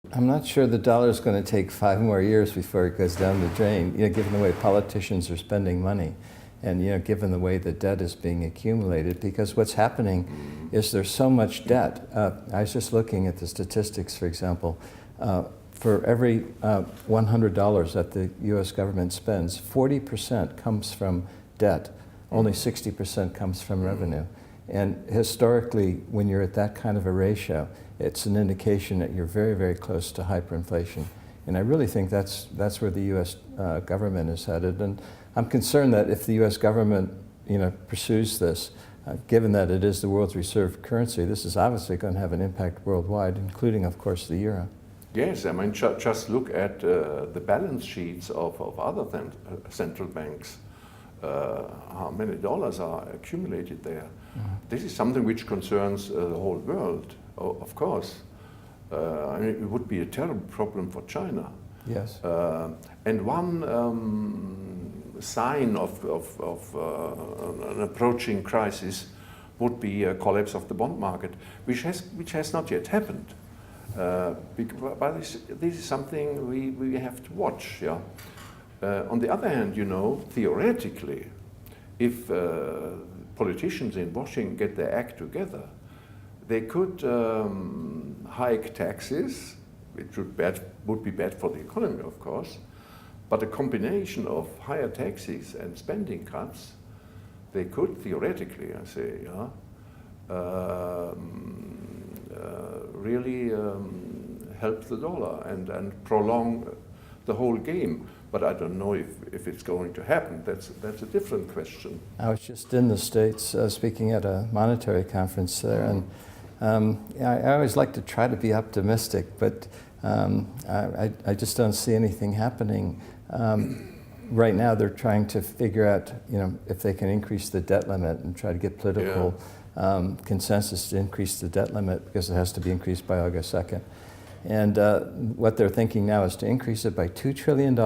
I'm not sure the dollar is going to take 5 more years before it goes down the drain, given the way politicians are spending money and, given the way the debt is being accumulated, because what's happening is there's so much debt. I was just looking at the statistics, for example. For every $100 that the US government spends, 40% comes from debt. Only 60% comes from revenue. And historically, when you're at that kind of a ratio, it's an indication that you're very, very close to hyperinflation. And I really think that's where the US government is headed. And I'm concerned that if the US government pursues this, given that it is the world's reserve currency, this is obviously going to have an impact worldwide, including, of course, the euro. Yes, I mean, just look at the balance sheets of other central banks. How many dollars are accumulated there? This is something which concerns the whole world, of course. I mean, it would be a terrible problem for China. Yes. And one sign of an approaching crisis would be a collapse of the bond market, which has not yet happened. But this is something we have to watch. Yeah. On the other hand, theoretically, if politicians in Washington get their act together, they could hike taxes, which would be bad for the economy, of course, but a combination of higher taxes and spending cuts, they could theoretically, I say, really help the dollar and prolong the whole game. But I don't know if it's going to happen. That's a different question. I was just in the States speaking at a monetary conference there, and I always like to try to be optimistic, but I just don't see anything happening. Right now they're trying to figure out if they can increase the debt limit and try to get political consensus to increase the debt limit, because it has to be increased by August 2nd. And what they're thinking now is to increase it by $2 trillion,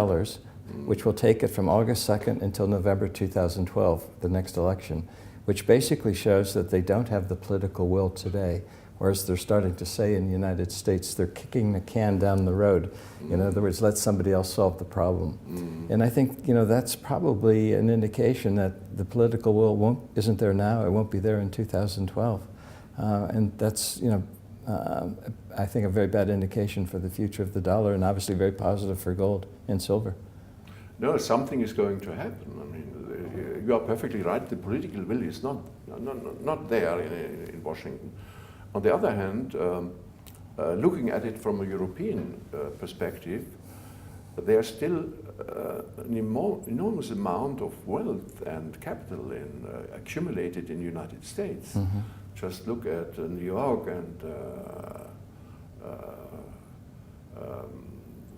which will take it from August 2nd until November 2012, the next election, which basically shows that they don't have the political will today, whereas they're starting to say in the United States they're kicking the can down the road. In other words, let somebody else solve the problem. And I think that's probably an indication that the political will isn't there now. It won't be there in 2012, and that's I think a very bad indication for the future of the dollar, and obviously very positive for gold and silver. No, something is going to happen. I mean, you are perfectly right. The political will is not there in Washington. On the other hand, looking at it from a European perspective, there's still an enormous amount of wealth and capital accumulated in the United States. Just look at New York and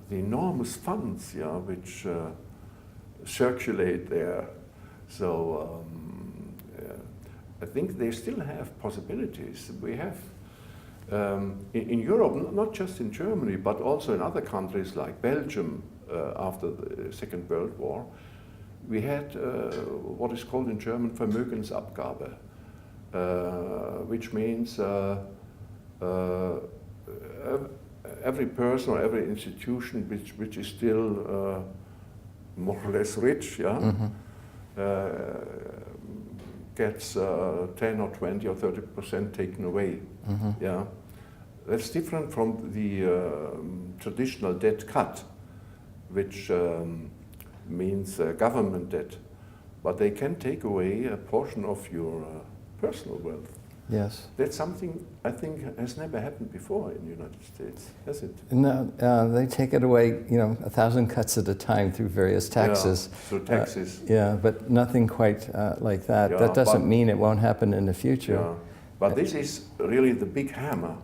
the enormous funds, which circulate there. So I think they still have possibilities. We have in Europe, not just in Germany, but also in other countries like Belgium after the Second World War, we had what is called in German Vermögensabgabe. Which means every person or every institution which is still more or less rich, gets 10 or 20 or 30% taken away. Yeah, that's different from the traditional debt cut, which means government debt, but they can take away a portion of your personal wealth. Yes. That's something I think has never happened before in the United States, has it? No, they take it away, 1,000 cuts at a time through various taxes. Yeah, so taxes. But nothing quite like that. That doesn't mean it won't happen in the future. Yeah. But this is really the big hammer,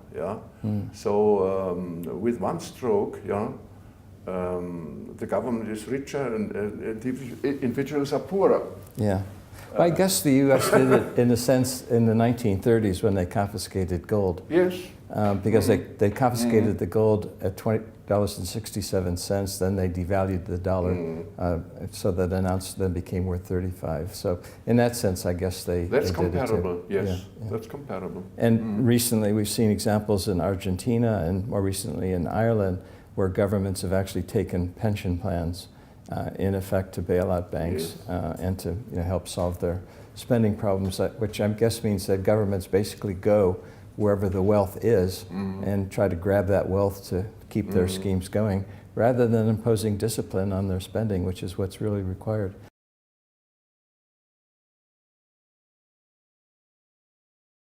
So with one stroke, the government is richer and individuals are poorer. Yeah. Well, I guess the U.S. did it in a sense in the 1930s when they confiscated gold. Yes. Because they confiscated the gold at $20.67, then they devalued the dollar, so that an ounce then became worth 35. So in that sense, I guess they That's they did it too. comparable. Yes, Yeah. that's comparable. And recently we've seen examples in Argentina and more recently in Ireland where governments have actually taken pension plans in effect to bail out banks and to help solve their spending problems, which I guess means that governments basically go wherever the wealth is and try to grab that wealth to keep their schemes going rather than imposing discipline on their spending, which is what's really required.